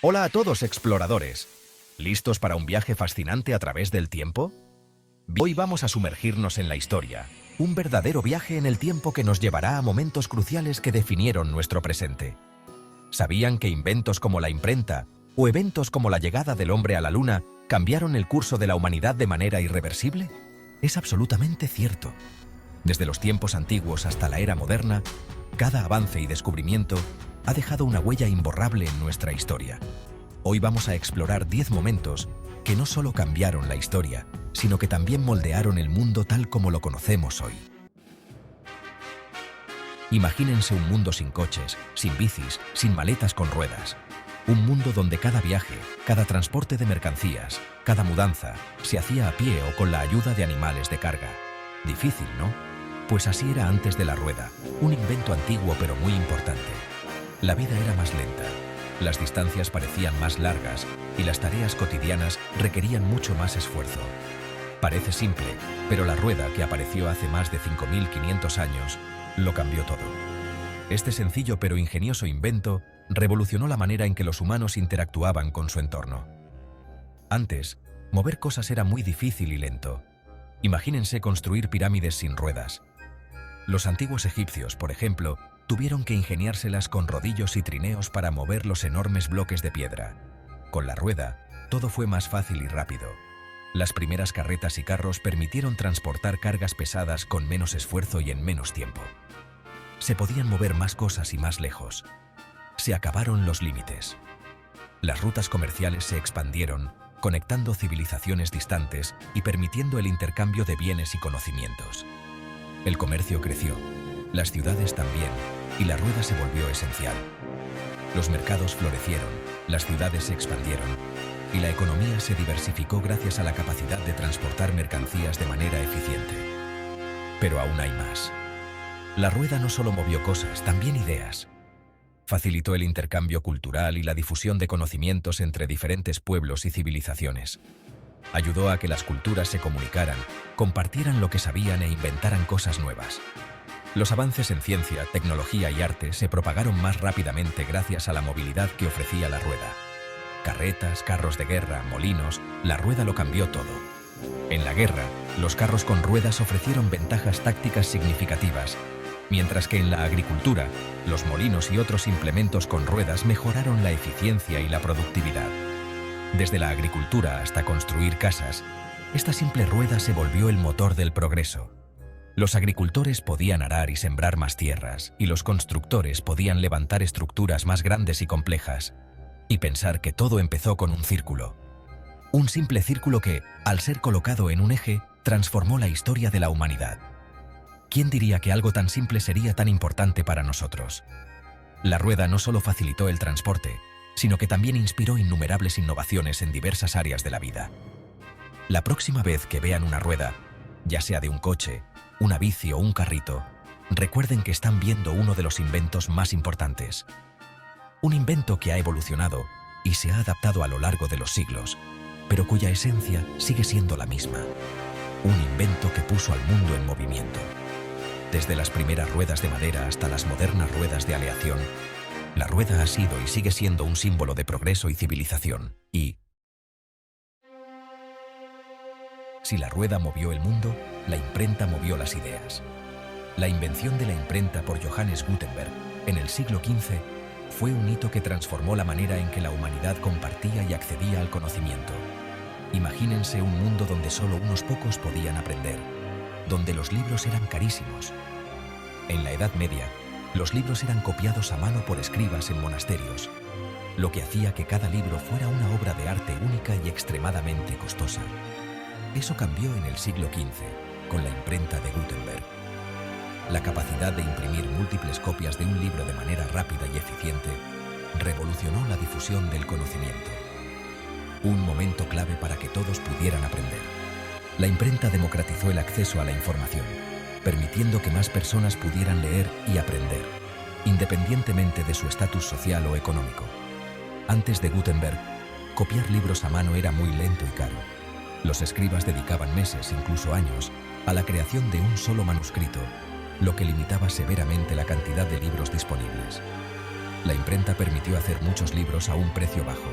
Hola a todos, exploradores. ¿Listos para un viaje fascinante a través del tiempo? Hoy vamos a sumergirnos en la historia, un verdadero viaje en el tiempo que nos llevará a momentos cruciales que definieron nuestro presente. ¿Sabían que inventos como la imprenta o eventos como la llegada del hombre a la luna cambiaron el curso de la humanidad de manera irreversible? Es absolutamente cierto. Desde los tiempos antiguos hasta la era moderna, cada avance y descubrimiento ha dejado una huella imborrable en nuestra historia. Hoy vamos a explorar 10 momentos que no solo cambiaron la historia, sino que también moldearon el mundo tal como lo conocemos hoy. Imagínense un mundo sin coches, sin bicis, sin maletas con ruedas. Un mundo donde cada viaje, cada transporte de mercancías, cada mudanza, se hacía a pie o con la ayuda de animales de carga. Difícil, ¿no? Pues así era antes de la rueda, un invento antiguo pero muy importante. La vida era más lenta, las distancias parecían más largas y las tareas cotidianas requerían mucho más esfuerzo. Parece simple, pero la rueda, que apareció hace más de 5.500 años, lo cambió todo. Este sencillo pero ingenioso invento revolucionó la manera en que los humanos interactuaban con su entorno. Antes, mover cosas era muy difícil y lento. Imagínense construir pirámides sin ruedas. Los antiguos egipcios, por ejemplo, tuvieron que ingeniárselas con rodillos y trineos para mover los enormes bloques de piedra. Con la rueda, todo fue más fácil y rápido. Las primeras carretas y carros permitieron transportar cargas pesadas con menos esfuerzo y en menos tiempo. Se podían mover más cosas y más lejos. Se acabaron los límites. Las rutas comerciales se expandieron, conectando civilizaciones distantes y permitiendo el intercambio de bienes y conocimientos. El comercio creció, las ciudades también, y la rueda se volvió esencial. Los mercados florecieron, las ciudades se expandieron, y la economía se diversificó gracias a la capacidad de transportar mercancías de manera eficiente. Pero aún hay más. La rueda no solo movió cosas, también ideas. Facilitó el intercambio cultural y la difusión de conocimientos entre diferentes pueblos y civilizaciones. Ayudó a que las culturas se comunicaran, compartieran lo que sabían e inventaran cosas nuevas. Los avances en ciencia, tecnología y arte se propagaron más rápidamente gracias a la movilidad que ofrecía la rueda. Carretas, carros de guerra, molinos, la rueda lo cambió todo. En la guerra, los carros con ruedas ofrecieron ventajas tácticas significativas, mientras que en la agricultura, los molinos y otros implementos con ruedas mejoraron la eficiencia y la productividad. Desde la agricultura hasta construir casas, esta simple rueda se volvió el motor del progreso. Los agricultores podían arar y sembrar más tierras, y los constructores podían levantar estructuras más grandes y complejas. Y pensar que todo empezó con un círculo. Un simple círculo que, al ser colocado en un eje, transformó la historia de la humanidad. ¿Quién diría que algo tan simple sería tan importante para nosotros? La rueda no solo facilitó el transporte, sino que también inspiró innumerables innovaciones en diversas áreas de la vida. La próxima vez que vean una rueda, ya sea de un coche, una bici o un carrito, recuerden que están viendo uno de los inventos más importantes. Un invento que ha evolucionado y se ha adaptado a lo largo de los siglos, pero cuya esencia sigue siendo la misma. Un invento que puso al mundo en movimiento. Desde las primeras ruedas de madera hasta las modernas ruedas de aleación, la rueda ha sido y sigue siendo un símbolo de progreso y civilización. Y si la rueda movió el mundo, la imprenta movió las ideas. La invención de la imprenta por Johannes Gutenberg en el siglo XV fue un hito que transformó la manera en que la humanidad compartía y accedía al conocimiento. Imagínense un mundo donde solo unos pocos podían aprender, donde los libros eran carísimos. En la Edad Media, los libros eran copiados a mano por escribas en monasterios, lo que hacía que cada libro fuera una obra de arte única y extremadamente costosa. Eso cambió en el siglo XV, con la imprenta de Gutenberg. La capacidad de imprimir múltiples copias de un libro de manera rápida y eficiente revolucionó la difusión del conocimiento. Un momento clave para que todos pudieran aprender. La imprenta democratizó el acceso a la información, permitiendo que más personas pudieran leer y aprender, independientemente de su estatus social o económico. Antes de Gutenberg, copiar libros a mano era muy lento y caro. Los escribas dedicaban meses, incluso años, a la creación de un solo manuscrito, lo que limitaba severamente la cantidad de libros disponibles. La imprenta permitió hacer muchos libros a un precio bajo.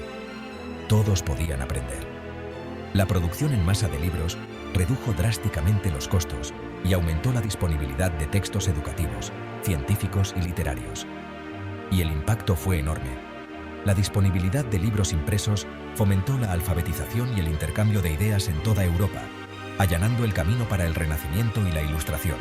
Todos podían aprender. La producción en masa de libros redujo drásticamente los costos y aumentó la disponibilidad de textos educativos, científicos y literarios. Y el impacto fue enorme. La disponibilidad de libros impresos fomentó la alfabetización y el intercambio de ideas en toda Europa, allanando el camino para el Renacimiento y la Ilustración.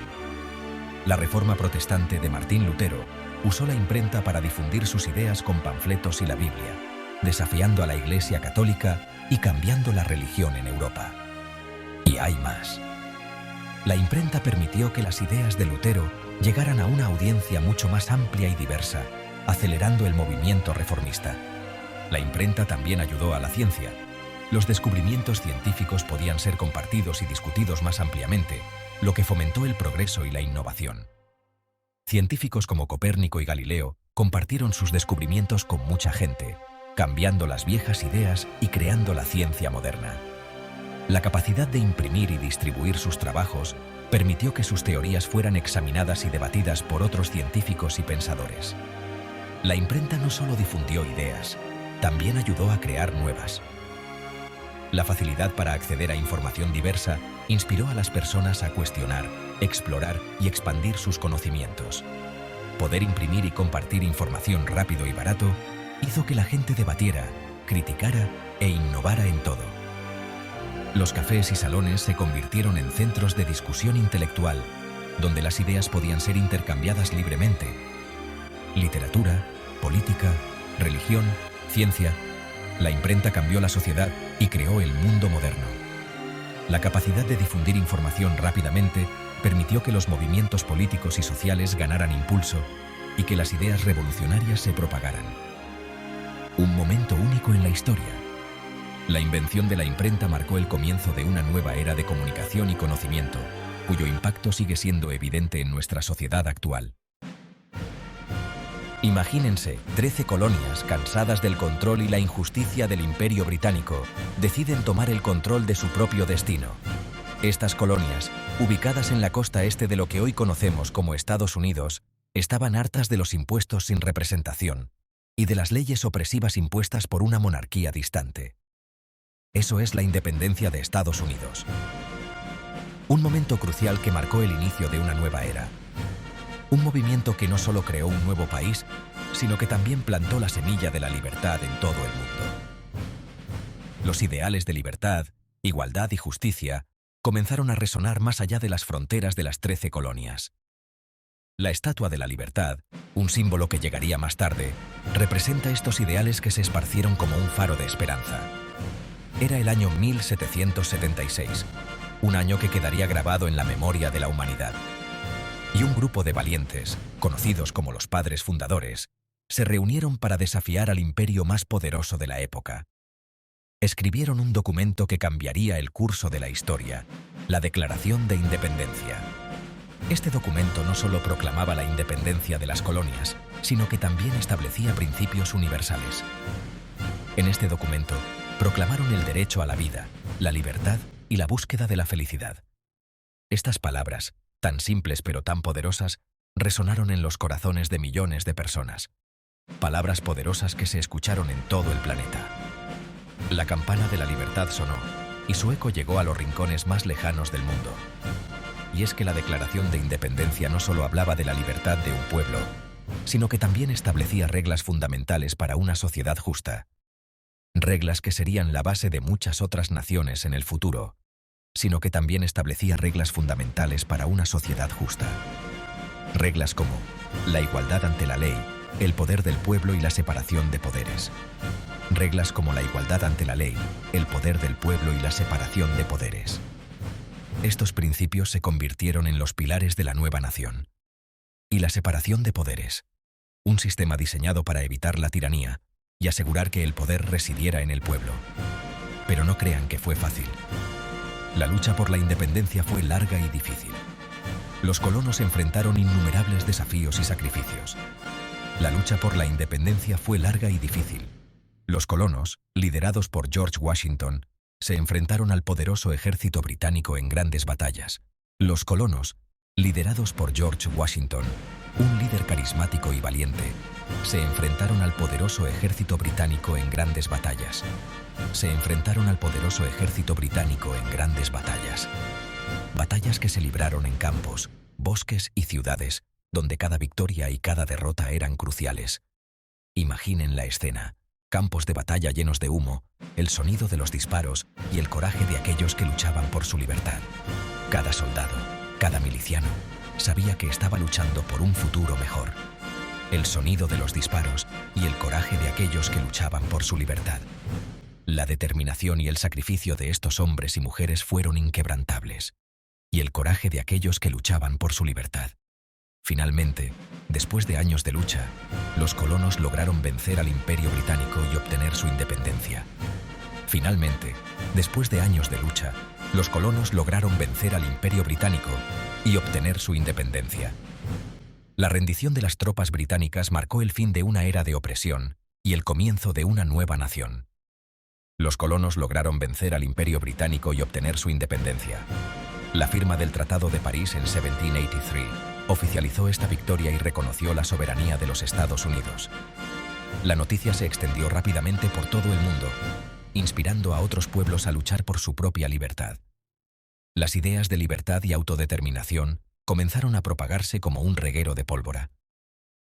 La Reforma Protestante de Martín Lutero usó la imprenta para difundir sus ideas con panfletos y la Biblia, desafiando a la Iglesia Católica y cambiando la religión en Europa. Y hay más. La imprenta permitió que las ideas de Lutero llegaran a una audiencia mucho más amplia y diversa, acelerando el movimiento reformista. La imprenta también ayudó a la ciencia. Los descubrimientos científicos podían ser compartidos y discutidos más ampliamente, lo que fomentó el progreso y la innovación. Científicos como Copérnico y Galileo compartieron sus descubrimientos con mucha gente, cambiando las viejas ideas y creando la ciencia moderna. La capacidad de imprimir y distribuir sus trabajos permitió que sus teorías fueran examinadas y debatidas por otros científicos y pensadores. La imprenta no solo difundió ideas, también ayudó a crear nuevas. La facilidad para acceder a información diversa inspiró a las personas a cuestionar, explorar y expandir sus conocimientos. Poder imprimir y compartir información rápido y barato hizo que la gente debatiera, criticara e innovara en todo. Los cafés y salones se convirtieron en centros de discusión intelectual, donde las ideas podían ser intercambiadas libremente. Literatura, política, religión, ciencia. La imprenta cambió la sociedad y creó el mundo moderno. La capacidad de difundir información rápidamente permitió que los movimientos políticos y sociales ganaran impulso y que las ideas revolucionarias se propagaran. Un momento único en la historia. La invención de la imprenta marcó el comienzo de una nueva era de comunicación y conocimiento, cuyo impacto sigue siendo evidente en nuestra sociedad actual. Imagínense, 13 colonias, cansadas del control y la injusticia del Imperio Británico, deciden tomar el control de su propio destino. Estas colonias, ubicadas en la costa este de lo que hoy conocemos como Estados Unidos, estaban hartas de los impuestos sin representación y de las leyes opresivas impuestas por una monarquía distante. Eso es la independencia de Estados Unidos. Un momento crucial que marcó el inicio de una nueva era. Un movimiento que no solo creó un nuevo país, sino que también plantó la semilla de la libertad en todo el mundo. Los ideales de libertad, igualdad y justicia comenzaron a resonar más allá de las fronteras de las 13 colonias. La Estatua de la Libertad, un símbolo que llegaría más tarde, representa estos ideales que se esparcieron como un faro de esperanza. Era el año 1776, un año que quedaría grabado en la memoria de la humanidad. Y un grupo de valientes, conocidos como los Padres Fundadores, se reunieron para desafiar al imperio más poderoso de la época. Escribieron un documento que cambiaría el curso de la historia, la Declaración de Independencia. Este documento no solo proclamaba la independencia de las colonias, sino que también establecía principios universales. En este documento, proclamaron el derecho a la vida, la libertad y la búsqueda de la felicidad. Estas palabras, tan simples pero tan poderosas, resonaron en los corazones de millones de personas. Palabras poderosas que se escucharon en todo el planeta. La campana de la libertad sonó, y su eco llegó a los rincones más lejanos del mundo. Y es que la Declaración de Independencia no solo hablaba de la libertad de un pueblo, sino que también establecía reglas fundamentales para una sociedad justa. Reglas que serían la base de muchas otras naciones en el futuro, sino que también establecía reglas fundamentales para una sociedad justa. Reglas como la igualdad ante la ley, el poder del pueblo y la separación de poderes. Reglas como la igualdad ante la ley, el poder del pueblo y la separación de poderes. Estos principios se convirtieron en los pilares de la nueva nación. Y la separación de poderes, un sistema diseñado para evitar la tiranía y asegurar que el poder residiera en el pueblo. Pero no crean que fue fácil. La lucha por la independencia fue larga y difícil. Los colonos enfrentaron innumerables desafíos y sacrificios. La lucha por la independencia fue larga y difícil. Los colonos, liderados por George Washington, se enfrentaron al poderoso ejército británico en grandes batallas. Los colonos, Liderados por George Washington, un líder carismático y valiente, se enfrentaron al poderoso ejército británico en grandes batallas. Batallas que se libraron en campos, bosques y ciudades, donde cada victoria y cada derrota eran cruciales. Imaginen la escena: campos de batalla llenos de humo, el sonido de los disparos y el coraje de aquellos que luchaban por su libertad. Cada soldado, cada miliciano, sabía que estaba luchando por un futuro mejor. El sonido de los disparos y el coraje de aquellos que luchaban por su libertad. La determinación y el sacrificio de estos hombres y mujeres fueron inquebrantables. Y el coraje de aquellos que luchaban por su libertad. Finalmente, después de años de lucha, los colonos lograron vencer al Imperio Británico y obtener su independencia. La rendición de las tropas británicas marcó el fin de una era de opresión y el comienzo de una nueva nación. Los colonos lograron vencer al Imperio Británico y obtener su independencia. La firma del Tratado de París en 1783 oficializó esta victoria y reconoció la soberanía de los Estados Unidos. La noticia se extendió rápidamente por todo el mundo, inspirando a otros pueblos a luchar por su propia libertad. Las ideas de libertad y autodeterminación comenzaron a propagarse como un reguero de pólvora,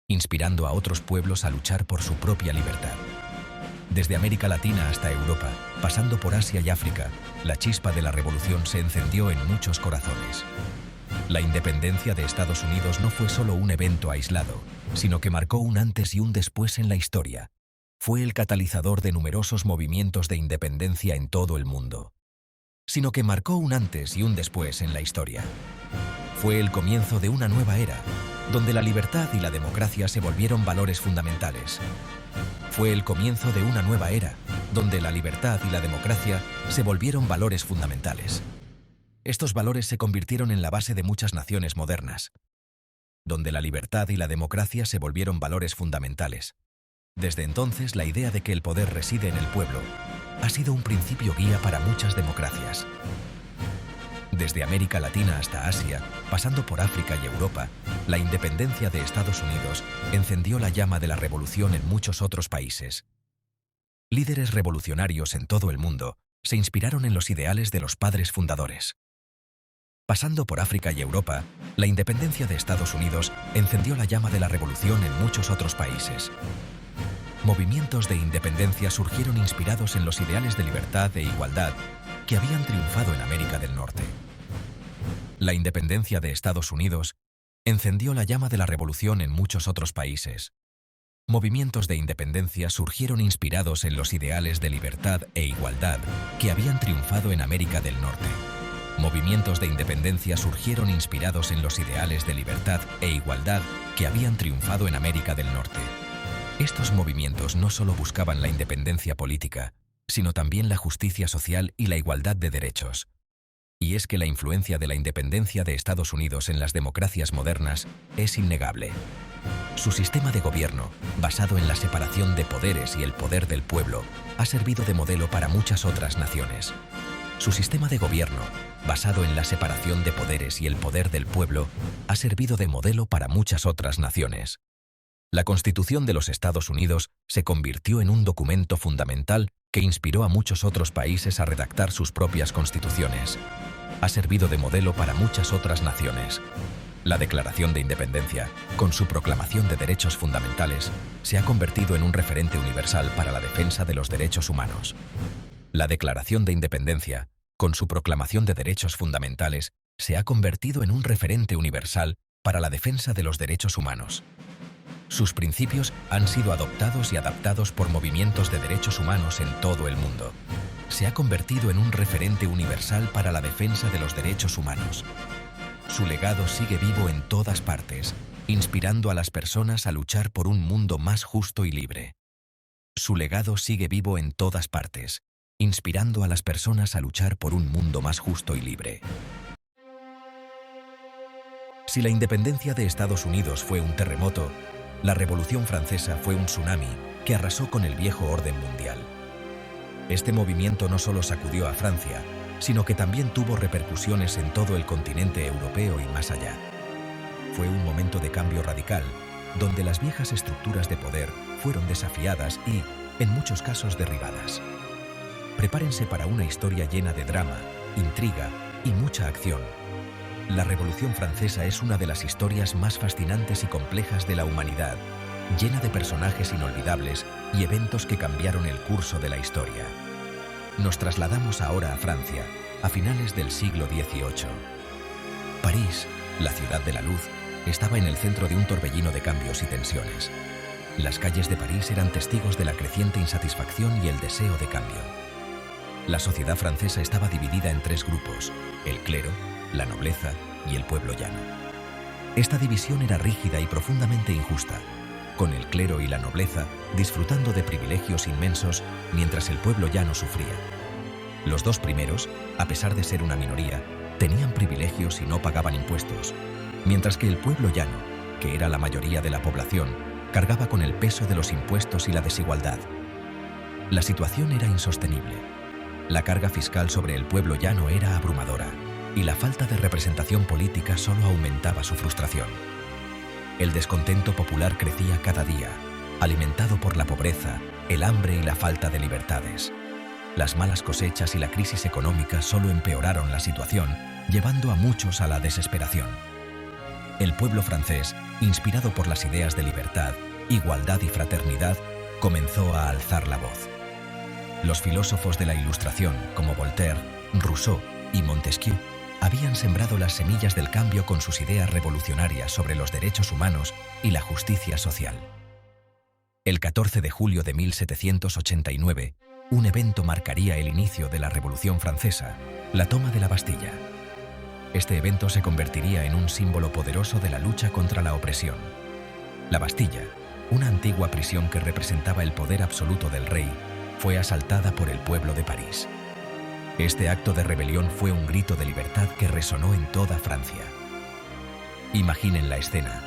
inspirando a otros pueblos a luchar por su propia libertad. Desde América Latina hasta Europa, pasando por Asia y África, la chispa de la revolución se encendió en muchos corazones. La independencia de Estados Unidos no fue solo un evento aislado, sino que marcó un antes y un después en la historia. Fue el catalizador de numerosos movimientos de independencia en todo el mundo. Fue el comienzo de una nueva era, donde la libertad y la democracia se volvieron valores fundamentales. Estos valores se convirtieron en la base de muchas naciones modernas. Desde entonces, la idea de que el poder reside en el pueblo ha sido un principio guía para muchas democracias. Desde América Latina hasta Asia, pasando por África y Europa, la independencia de Estados Unidos encendió la llama de la revolución en muchos otros países. Líderes revolucionarios en todo el mundo se inspiraron en los ideales de los padres fundadores. Pasando por África y Europa, la independencia de Estados Unidos encendió la llama de la revolución en muchos otros países. Movimientos de independencia surgieron inspirados en los ideales de libertad e igualdad que habían triunfado en América del Norte. La independencia de Estados Unidos encendió la llama de la revolución en muchos otros países. Movimientos de independencia surgieron inspirados en los ideales de libertad e igualdad que habían triunfado en América del Norte. Movimientos de independencia surgieron inspirados en los ideales de libertad e igualdad que habían triunfado en América del Norte. Estos movimientos no solo buscaban la independencia política, sino también la justicia social y la igualdad de derechos. Y es que la influencia de la independencia de Estados Unidos en las democracias modernas es innegable. Su sistema de gobierno, basado en la separación de poderes y el poder del pueblo, ha servido de modelo para muchas otras naciones. La Constitución de los Estados Unidos se convirtió en un documento fundamental que inspiró a muchos otros países a redactar sus propias constituciones. Ha servido de modelo para muchas otras naciones. La Declaración de Independencia, con su proclamación de derechos fundamentales, se ha convertido en un referente universal para la defensa de los derechos humanos. La Declaración de Independencia, con su proclamación de derechos fundamentales, se ha convertido en un referente universal para la defensa de los derechos humanos. Sus principios han sido adoptados y adaptados por movimientos de derechos humanos en todo el mundo. Se ha convertido en un referente universal para la defensa de los derechos humanos. Su legado sigue vivo en todas partes, inspirando a las personas a luchar por un mundo más justo y libre. Su legado sigue vivo en todas partes, inspirando a las personas a luchar por un mundo más justo y libre. Si la independencia de Estados Unidos fue un terremoto, la Revolución Francesa fue un tsunami que arrasó con el viejo orden mundial. Este movimiento no solo sacudió a Francia, sino que también tuvo repercusiones en todo el continente europeo y más allá. Fue un momento de cambio radical, donde las viejas estructuras de poder fueron desafiadas y, en muchos casos, derribadas. Prepárense para una historia llena de drama, intriga y mucha acción. La Revolución Francesa es una de las historias más fascinantes y complejas de la humanidad, llena de personajes inolvidables y eventos que cambiaron el curso de la historia. Nos trasladamos ahora a Francia, a finales del siglo XVIII. París, la ciudad de la luz, estaba en el centro de un torbellino de cambios y tensiones. Las calles de París eran testigos de la creciente insatisfacción y el deseo de cambio. La sociedad francesa estaba dividida en tres grupos: el clero, la nobleza y el pueblo llano. Esta división era rígida y profundamente injusta, con el clero y la nobleza disfrutando de privilegios inmensos mientras el pueblo llano sufría. Los dos primeros, a pesar de ser una minoría, tenían privilegios y no pagaban impuestos, mientras que el pueblo llano, que era la mayoría de la población, cargaba con el peso de los impuestos y la desigualdad. La situación era insostenible. La carga fiscal sobre el pueblo llano era abrumadora, y la falta de representación política solo aumentaba su frustración. El descontento popular crecía cada día, alimentado por la pobreza, el hambre y la falta de libertades. Las malas cosechas y la crisis económica solo empeoraron la situación, llevando a muchos a la desesperación. El pueblo francés, inspirado por las ideas de libertad, igualdad y fraternidad, comenzó a alzar la voz. Los filósofos de la Ilustración, como Voltaire, Rousseau y Montesquieu, habían sembrado las semillas del cambio con sus ideas revolucionarias sobre los derechos humanos y la justicia social. El 14 de julio de 1789, un evento marcaría el inicio de la Revolución Francesa, la toma de la Bastilla. Este evento se convertiría en un símbolo poderoso de la lucha contra la opresión. La Bastilla, una antigua prisión que representaba el poder absoluto del rey, fue asaltada por el pueblo de París. Este acto de rebelión fue un grito de libertad que resonó en toda Francia. Imaginen la escena: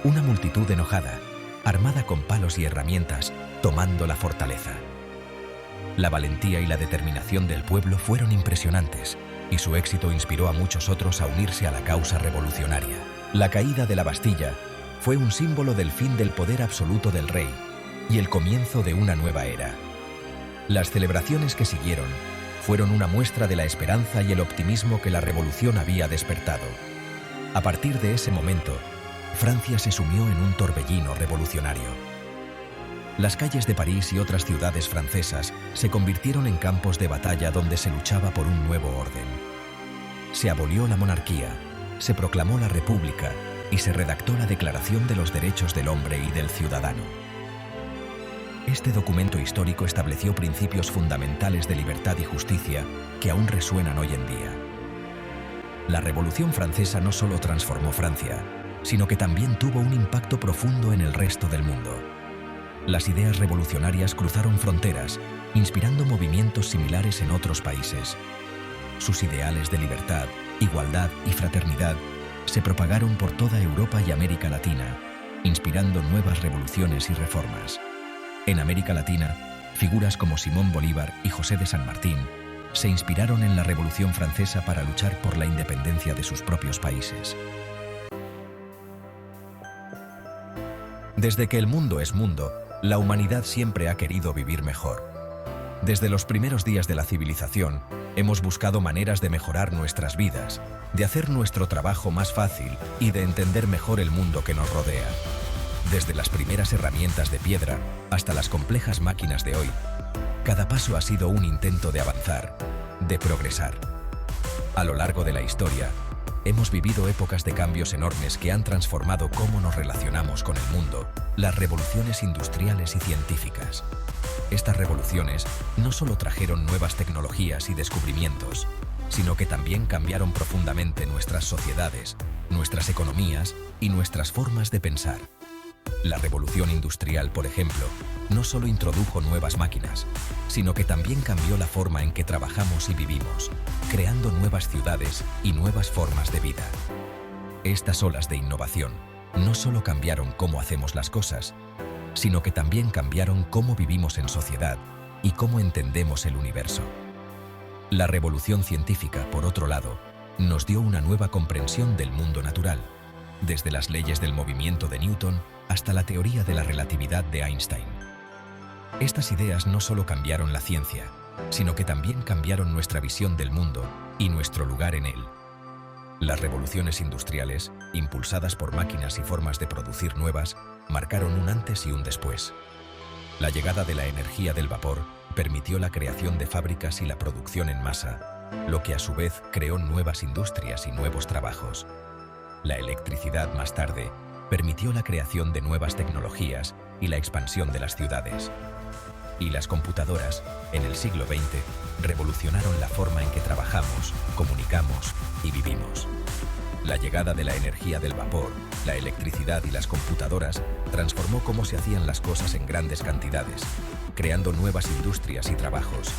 una multitud enojada, armada con palos y herramientas, tomando la fortaleza. La valentía y la determinación del pueblo fueron impresionantes, y su éxito inspiró a muchos otros a unirse a la causa revolucionaria. La caída de la Bastilla fue un símbolo del fin del poder absoluto del rey y el comienzo de una nueva era. Las celebraciones que siguieron fueron una muestra de la esperanza y el optimismo que la revolución había despertado. A partir de ese momento, Francia se sumió en un torbellino revolucionario. Las calles de París y otras ciudades francesas se convirtieron en campos de batalla donde se luchaba por un nuevo orden. Se abolió la monarquía, se proclamó la República y se redactó la Declaración de los Derechos del Hombre y del Ciudadano. Este documento histórico estableció principios fundamentales de libertad y justicia que aún resuenan hoy en día. La Revolución Francesa no solo transformó Francia, sino que también tuvo un impacto profundo en el resto del mundo. Las ideas revolucionarias cruzaron fronteras, inspirando movimientos similares en otros países. Sus ideales de libertad, igualdad y fraternidad se propagaron por toda Europa y América Latina, inspirando nuevas revoluciones y reformas. En América Latina, figuras como Simón Bolívar y José de San Martín se inspiraron en la Revolución Francesa para luchar por la independencia de sus propios países. Desde que el mundo es mundo, la humanidad siempre ha querido vivir mejor. Desde los primeros días de la civilización, hemos buscado maneras de mejorar nuestras vidas, de hacer nuestro trabajo más fácil y de entender mejor el mundo que nos rodea. Desde las primeras herramientas de piedra hasta las complejas máquinas de hoy, cada paso ha sido un intento de avanzar, de progresar. A lo largo de la historia, hemos vivido épocas de cambios enormes que han transformado cómo nos relacionamos con el mundo, las revoluciones industriales y científicas. Estas revoluciones no solo trajeron nuevas tecnologías y descubrimientos, sino que también cambiaron profundamente nuestras sociedades, nuestras economías y nuestras formas de pensar. La revolución industrial, por ejemplo, no solo introdujo nuevas máquinas, sino que también cambió la forma en que trabajamos y vivimos, creando nuevas ciudades y nuevas formas de vida. Estas olas de innovación no solo cambiaron cómo hacemos las cosas, sino que también cambiaron cómo vivimos en sociedad y cómo entendemos el universo. La revolución científica, por otro lado, nos dio una nueva comprensión del mundo natural, desde las leyes del movimiento de Newton hasta la teoría de la relatividad de Einstein. Estas ideas no solo cambiaron la ciencia, sino que también cambiaron nuestra visión del mundo y nuestro lugar en él. Las revoluciones industriales, impulsadas por máquinas y formas de producir nuevas, marcaron un antes y un después. La llegada de la energía del vapor permitió la creación de fábricas y la producción en masa, lo que a su vez creó nuevas industrias y nuevos trabajos. La electricidad, más tarde, permitió la creación de nuevas tecnologías y la expansión de las ciudades. Y las computadoras, en el siglo XX, revolucionaron la forma en que trabajamos, comunicamos y vivimos. La llegada de la energía del vapor, la electricidad y las computadoras transformó cómo se hacían las cosas en grandes cantidades, creando nuevas industrias y trabajos.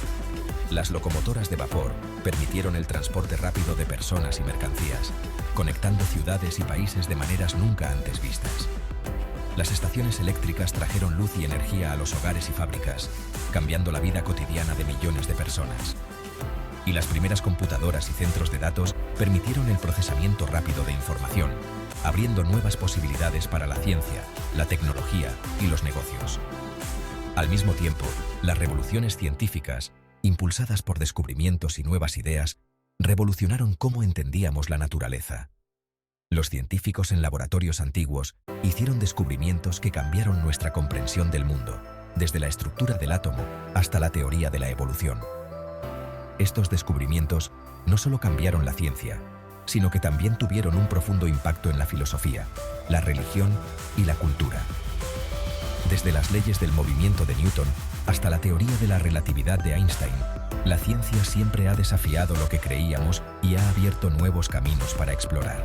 Las locomotoras de vapor permitieron el transporte rápido de personas y mercancías, conectando ciudades y países de maneras nunca antes vistas. Las estaciones eléctricas trajeron luz y energía a los hogares y fábricas, cambiando la vida cotidiana de millones de personas. Y las primeras computadoras y centros de datos permitieron el procesamiento rápido de información, abriendo nuevas posibilidades para la ciencia, la tecnología y los negocios. Al mismo tiempo, las revoluciones científicas, impulsadas por descubrimientos y nuevas ideas, revolucionaron cómo entendíamos la naturaleza. Los científicos en laboratorios antiguos hicieron descubrimientos que cambiaron nuestra comprensión del mundo, desde la estructura del átomo hasta la teoría de la evolución. Estos descubrimientos no solo cambiaron la ciencia, sino que también tuvieron un profundo impacto en la filosofía, la religión y la cultura. Desde las leyes del movimiento de Newton hasta la teoría de la relatividad de Einstein, la ciencia siempre ha desafiado lo que creíamos y ha abierto nuevos caminos para explorar.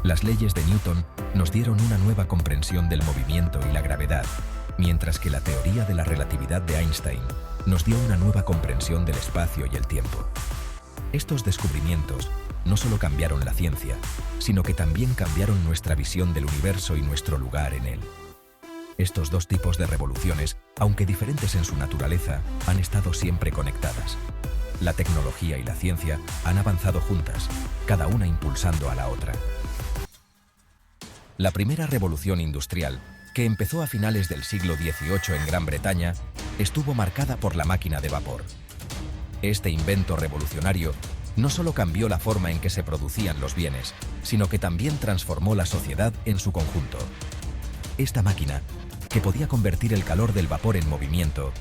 Las leyes de Newton nos dieron una nueva comprensión del movimiento y la gravedad, mientras que la teoría de la relatividad de Einstein nos dio una nueva comprensión del espacio y el tiempo. Estos descubrimientos no solo cambiaron la ciencia, sino que también cambiaron nuestra visión del universo y nuestro lugar en él. Estos dos tipos de revoluciones, aunque diferentes en su naturaleza, han estado siempre conectadas. La tecnología y la ciencia han avanzado juntas, cada una impulsando a la otra. La primera revolución industrial, que empezó a finales del siglo XVIII en Gran Bretaña, estuvo marcada por la máquina de vapor. Este invento revolucionario no solo cambió la forma en que se producían los bienes, sino que también transformó la sociedad en su conjunto. Esta máquina, que podía convertir el calor del vapor en movimiento,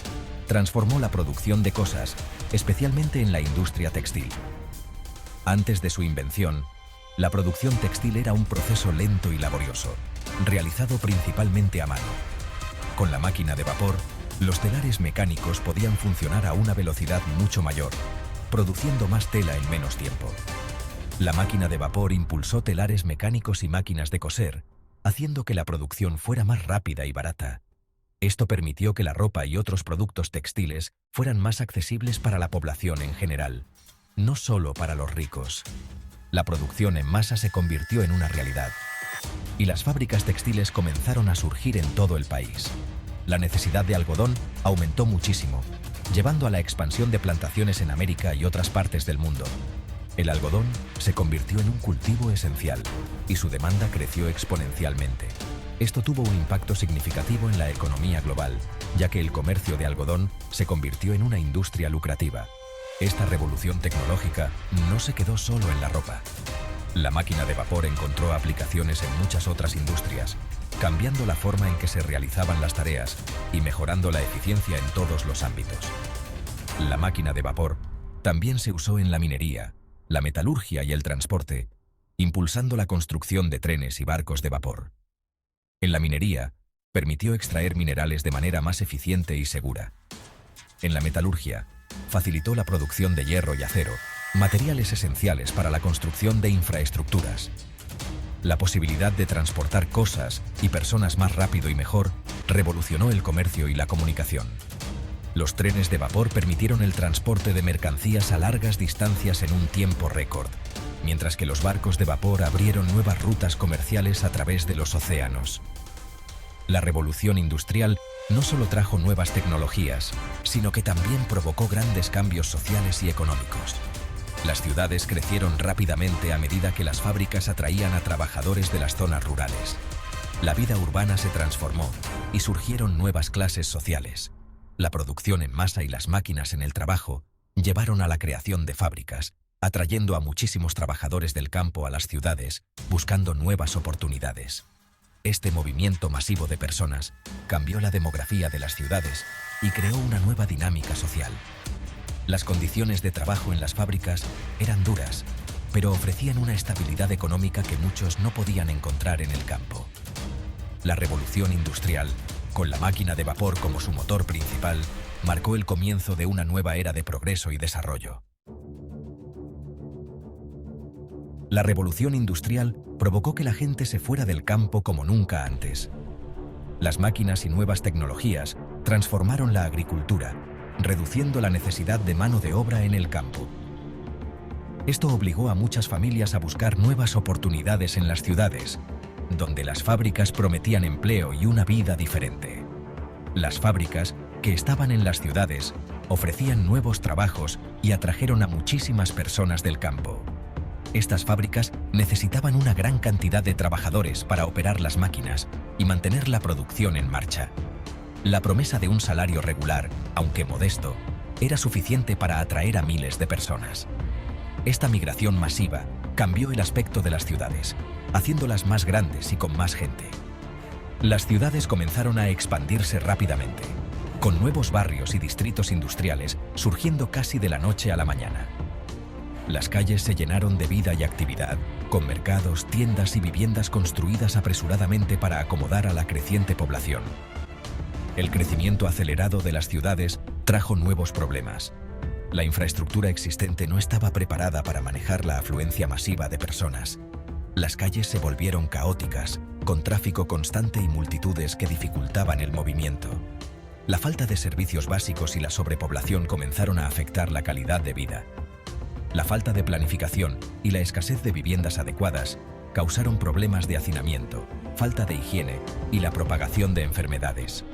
transformó la producción de cosas, especialmente en la industria textil. Antes de su invención, la producción textil era un proceso lento y laborioso, realizado principalmente a mano. Con la máquina de vapor, los telares mecánicos podían funcionar a una velocidad mucho mayor, produciendo más tela en menos tiempo. La máquina de vapor impulsó telares mecánicos y máquinas de coser, haciendo que la producción fuera más rápida y barata. Esto permitió que la ropa y otros productos textiles fueran más accesibles para la población en general, no solo para los ricos. La producción en masa se convirtió en una realidad, y las fábricas textiles comenzaron a surgir en todo el país. La necesidad de algodón aumentó muchísimo, llevando a la expansión de plantaciones en América y otras partes del mundo. El algodón se convirtió en un cultivo esencial, y su demanda creció exponencialmente. Esto tuvo un impacto significativo en la economía global, ya que el comercio de algodón se convirtió en una industria lucrativa. Esta revolución tecnológica no se quedó solo en la ropa. La máquina de vapor encontró aplicaciones en muchas otras industrias, cambiando la forma en que se realizaban las tareas y mejorando la eficiencia en todos los ámbitos. La máquina de vapor también se usó en la minería, la metalurgia y el transporte, impulsando la construcción de trenes y barcos de vapor. En la minería, permitió extraer minerales de manera más eficiente y segura. En la metalurgia, facilitó la producción de hierro y acero, materiales esenciales para la construcción de infraestructuras. La posibilidad de transportar cosas y personas más rápido y mejor revolucionó el comercio y la comunicación. Los trenes de vapor permitieron el transporte de mercancías a largas distancias en un tiempo récord, mientras que los barcos de vapor abrieron nuevas rutas comerciales a través de los océanos. La revolución industrial no solo trajo nuevas tecnologías, sino que también provocó grandes cambios sociales y económicos. Las ciudades crecieron rápidamente a medida que las fábricas atraían a trabajadores de las zonas rurales. La vida urbana se transformó y surgieron nuevas clases sociales. La producción en masa y las máquinas en el trabajo llevaron a la creación de fábricas, atrayendo a muchísimos trabajadores del campo a las ciudades, buscando nuevas oportunidades. Este movimiento masivo de personas cambió la demografía de las ciudades y creó una nueva dinámica social. Las condiciones de trabajo en las fábricas eran duras, pero ofrecían una estabilidad económica que muchos no podían encontrar en el campo. La revolución industrial, con la máquina de vapor como su motor principal, marcó el comienzo de una nueva era de progreso y desarrollo. La revolución industrial provocó que la gente se fuera del campo como nunca antes. Las máquinas y nuevas tecnologías transformaron la agricultura, reduciendo la necesidad de mano de obra en el campo. Esto obligó a muchas familias a buscar nuevas oportunidades en las ciudades, donde las fábricas prometían empleo y una vida diferente. Las fábricas, que estaban en las ciudades, ofrecían nuevos trabajos y atrajeron a muchísimas personas del campo. Estas fábricas necesitaban una gran cantidad de trabajadores para operar las máquinas y mantener la producción en marcha. La promesa de un salario regular, aunque modesto, era suficiente para atraer a miles de personas. Esta migración masiva cambió el aspecto de las ciudades, haciéndolas más grandes y con más gente. Las ciudades comenzaron a expandirse rápidamente, con nuevos barrios y distritos industriales surgiendo casi de la noche a la mañana. Las calles se llenaron de vida y actividad, con mercados, tiendas y viviendas construidas apresuradamente para acomodar a la creciente población. El crecimiento acelerado de las ciudades trajo nuevos problemas. La infraestructura existente no estaba preparada para manejar la afluencia masiva de personas. Las calles se volvieron caóticas, con tráfico constante y multitudes que dificultaban el movimiento. La falta de servicios básicos y la sobrepoblación comenzaron a afectar la calidad de vida. La falta de planificación y la escasez de viviendas adecuadas causaron problemas de hacinamiento, falta de higiene y la propagación de enfermedades.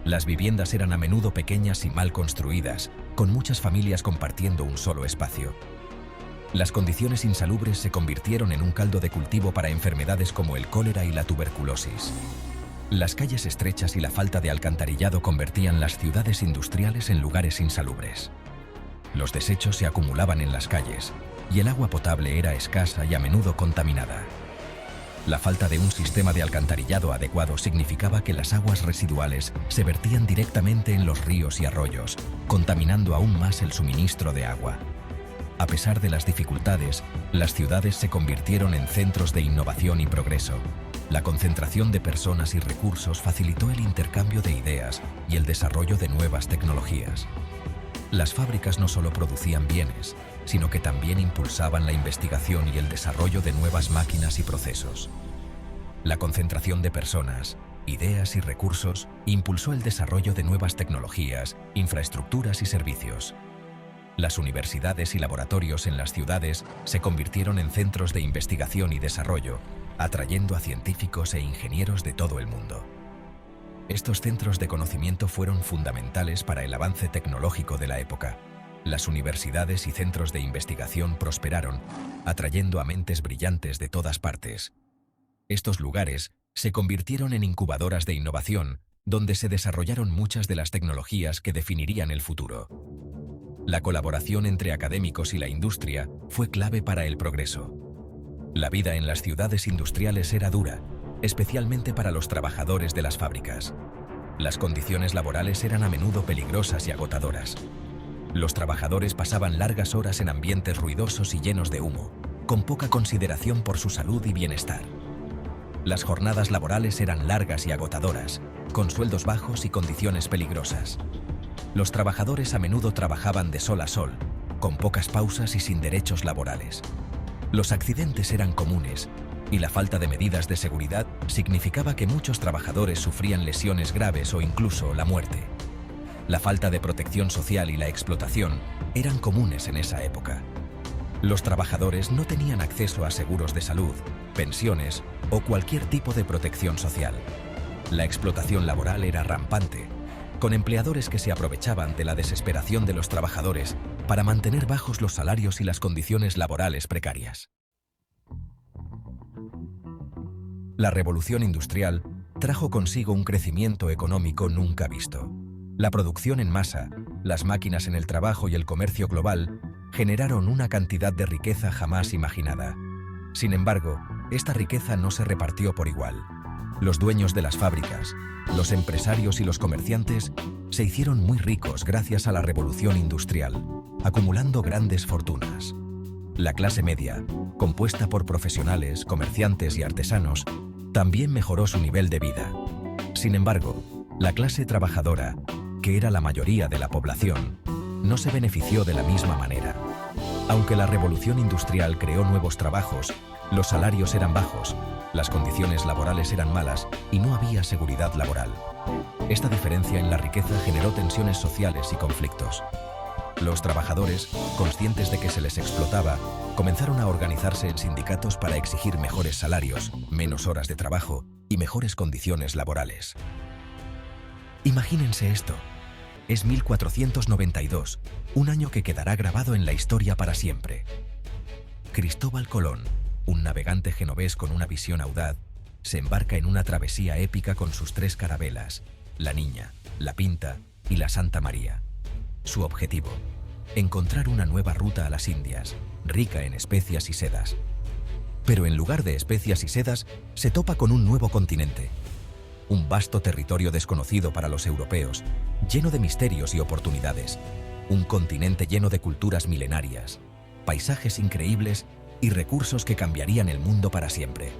Las viviendas eran a menudo pequeñas y mal construidas, con muchas familias compartiendo un solo espacio. Las condiciones insalubres se convirtieron en un caldo de cultivo para enfermedades como el cólera y la tuberculosis. Las calles estrechas y la falta de alcantarillado convertían las ciudades industriales en lugares insalubres. Los desechos se acumulaban en las calles y el agua potable era escasa y a menudo contaminada. La falta de un sistema de alcantarillado adecuado significaba que las aguas residuales se vertían directamente en los ríos y arroyos, contaminando aún más el suministro de agua. A pesar de las dificultades, las ciudades se convirtieron en centros de innovación y progreso. La concentración de personas y recursos facilitó el intercambio de ideas y el desarrollo de nuevas tecnologías. Las fábricas no solo producían bienes, sino que también impulsaban la investigación y el desarrollo de nuevas máquinas y procesos. La concentración de personas, ideas y recursos impulsó el desarrollo de nuevas tecnologías, infraestructuras y servicios. Las universidades y laboratorios en las ciudades se convirtieron en centros de investigación y desarrollo, atrayendo a científicos e ingenieros de todo el mundo. Estos centros de conocimiento fueron fundamentales para el avance tecnológico de la época. Las universidades y centros de investigación prosperaron, atrayendo a mentes brillantes de todas partes. Estos lugares se convirtieron en incubadoras de innovación, donde se desarrollaron muchas de las tecnologías que definirían el futuro. La colaboración entre académicos y la industria fue clave para el progreso. La vida en las ciudades industriales era dura, especialmente para los trabajadores de las fábricas. Las condiciones laborales eran a menudo peligrosas y agotadoras. Los trabajadores pasaban largas horas en ambientes ruidosos y llenos de humo, con poca consideración por su salud y bienestar. Las jornadas laborales eran largas y agotadoras, con sueldos bajos y condiciones peligrosas. Los trabajadores a menudo trabajaban de sol a sol, con pocas pausas y sin derechos laborales. Los accidentes eran comunes, y la falta de medidas de seguridad significaba que muchos trabajadores sufrían lesiones graves o incluso la muerte. La falta de protección social y la explotación eran comunes en esa época. Los trabajadores no tenían acceso a seguros de salud, pensiones o cualquier tipo de protección social. La explotación laboral era rampante. con empleadores que se aprovechaban de la desesperación de los trabajadores para mantener bajos los salarios y las condiciones laborales precarias. La revolución industrial trajo consigo un crecimiento económico nunca visto. La producción en masa, las máquinas en el trabajo y el comercio global generaron una cantidad de riqueza jamás imaginada. Sin embargo, esta riqueza no se repartió por igual. Los dueños de las fábricas, los empresarios y los comerciantes se hicieron muy ricos gracias a la revolución industrial, acumulando grandes fortunas. La clase media, compuesta por profesionales, comerciantes y artesanos, también mejoró su nivel de vida. Sin embargo, la clase trabajadora, que era la mayoría de la población, no se benefició de la misma manera. Aunque la revolución industrial creó nuevos trabajos, los salarios eran bajos, las condiciones laborales eran malas y no había seguridad laboral. Esta diferencia en la riqueza generó tensiones sociales y conflictos. Los trabajadores, conscientes de que se les explotaba, comenzaron a organizarse en sindicatos para exigir mejores salarios, menos horas de trabajo y mejores condiciones laborales. Imagínense esto. Es 1492, un año que quedará grabado en la historia para siempre. Cristóbal Colón, un navegante genovés con una visión audaz, se embarca en una travesía épica con sus 3 carabelas, la Niña, la Pinta y la Santa María. Su objetivo: encontrar una nueva ruta a las Indias, rica en especias y sedas. Pero en lugar de especias y sedas, se topa con un nuevo continente. Un vasto territorio desconocido para los europeos, lleno de misterios y oportunidades. Un continente lleno de culturas milenarias, paisajes increíbles y recursos que cambiarían el mundo para siempre.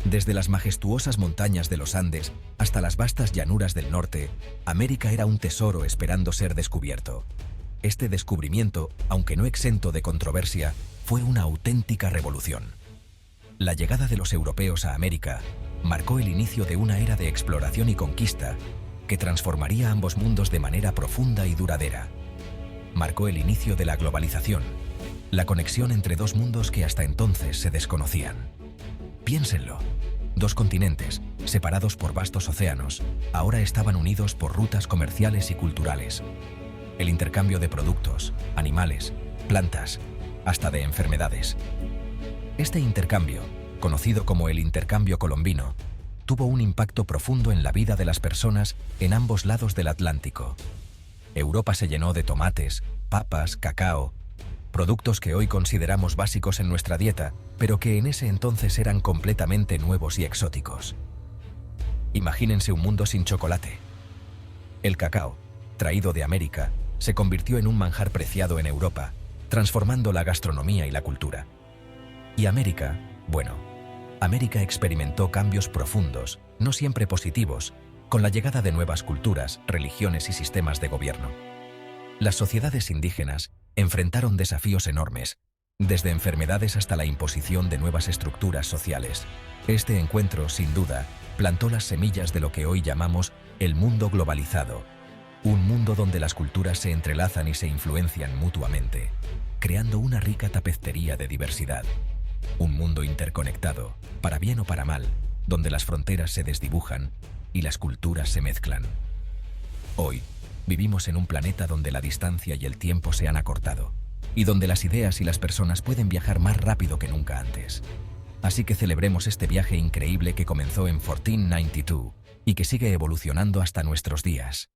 Desde las majestuosas montañas de los Andes hasta las vastas llanuras del norte, América era un tesoro esperando ser descubierto. Este descubrimiento, aunque no exento de controversia, fue una auténtica revolución. La llegada de los europeos a América marcó el inicio de una era de exploración y conquista que transformaría ambos mundos de manera profunda y duradera. Marcó el inicio de la globalización, la conexión entre dos mundos que hasta entonces se desconocían. Piénsenlo. 2 continentes, separados por vastos océanos, ahora estaban unidos por rutas comerciales y culturales. El intercambio de productos, animales, plantas, hasta de enfermedades. Este intercambio, conocido como el intercambio colombino, tuvo un impacto profundo en la vida de las personas en ambos lados del Atlántico. Europa se llenó de tomates, papas, cacao, productos que hoy consideramos básicos en nuestra dieta, pero que en ese entonces eran completamente nuevos y exóticos. Imagínense un mundo sin chocolate. El cacao, traído de América, se convirtió en un manjar preciado en Europa, transformando la gastronomía y la cultura. Y América, América experimentó cambios profundos, no siempre positivos, con la llegada de nuevas culturas, religiones y sistemas de gobierno. Las sociedades indígenas enfrentaron desafíos enormes, desde enfermedades hasta la imposición de nuevas estructuras sociales. Este encuentro, sin duda, plantó las semillas de lo que hoy llamamos el mundo globalizado, un mundo donde las culturas se entrelazan y se influencian mutuamente, creando una rica tapicería de diversidad. Un mundo interconectado, para bien o para mal, donde las fronteras se desdibujan y las culturas se mezclan. Hoy, vivimos en un planeta donde la distancia y el tiempo se han acortado, y donde las ideas y las personas pueden viajar más rápido que nunca antes. Así que celebremos este viaje increíble que comenzó en 1492 y que sigue evolucionando hasta nuestros días.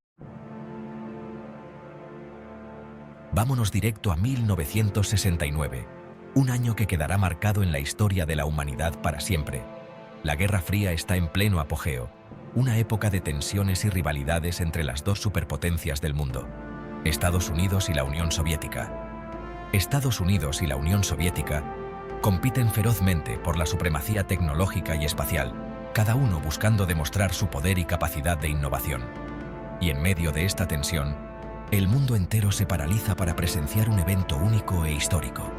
Vámonos directo a 1969, un año que quedará marcado en la historia de la humanidad para siempre. La Guerra Fría está en pleno apogeo, una época de tensiones y rivalidades entre las 2 superpotencias del mundo, Estados Unidos y la Unión Soviética. Estados Unidos y la Unión Soviética compiten ferozmente por la supremacía tecnológica y espacial, cada uno buscando demostrar su poder y capacidad de innovación. Y en medio de esta tensión, el mundo entero se paraliza para presenciar un evento único e histórico.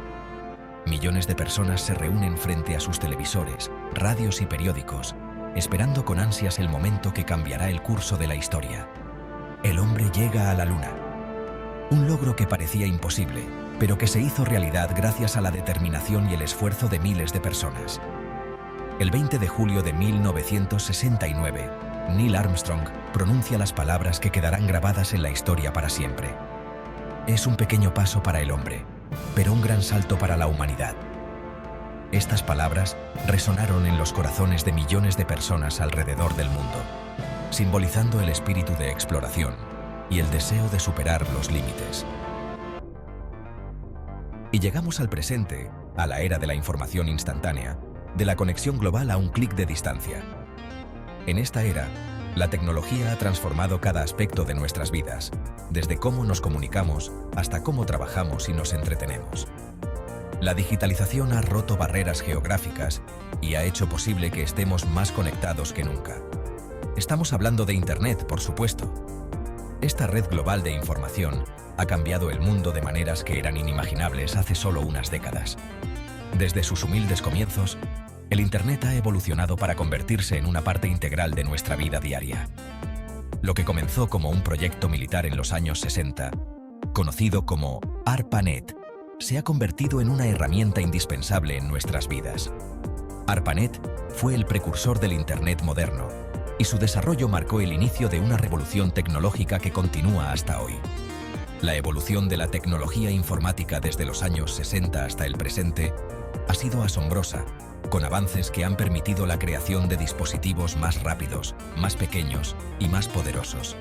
Millones de personas se reúnen frente a sus televisores, radios y periódicos, esperando con ansias el momento que cambiará el curso de la historia. El hombre llega a la Luna. Un logro que parecía imposible, pero que se hizo realidad gracias a la determinación y el esfuerzo de miles de personas. El 20 de julio de 1969, Neil Armstrong pronuncia las palabras que quedarán grabadas en la historia para siempre. Es un pequeño paso para el hombre, pero un gran salto para la humanidad. Estas palabras resonaron en los corazones de millones de personas alrededor del mundo, simbolizando el espíritu de exploración y el deseo de superar los límites. Y llegamos al presente, a la era de la información instantánea, de la conexión global a un clic de distancia. En esta era, la tecnología ha transformado cada aspecto de nuestras vidas, desde cómo nos comunicamos hasta cómo trabajamos y nos entretenemos. La digitalización ha roto barreras geográficas y ha hecho posible que estemos más conectados que nunca. Estamos hablando de Internet, por supuesto. Esta red global de información ha cambiado el mundo de maneras que eran inimaginables hace solo unas décadas. Desde sus humildes comienzos, el Internet ha evolucionado para convertirse en una parte integral de nuestra vida diaria. Lo que comenzó como un proyecto militar en los años 60, conocido como ARPANET, se ha convertido en una herramienta indispensable en nuestras vidas. ARPANET fue el precursor del Internet moderno, y su desarrollo marcó el inicio de una revolución tecnológica que continúa hasta hoy. La evolución de la tecnología informática desde los años 60 hasta el presente ha sido asombrosa, con avances que han permitido la creación de dispositivos más rápidos, más pequeños y más poderosos.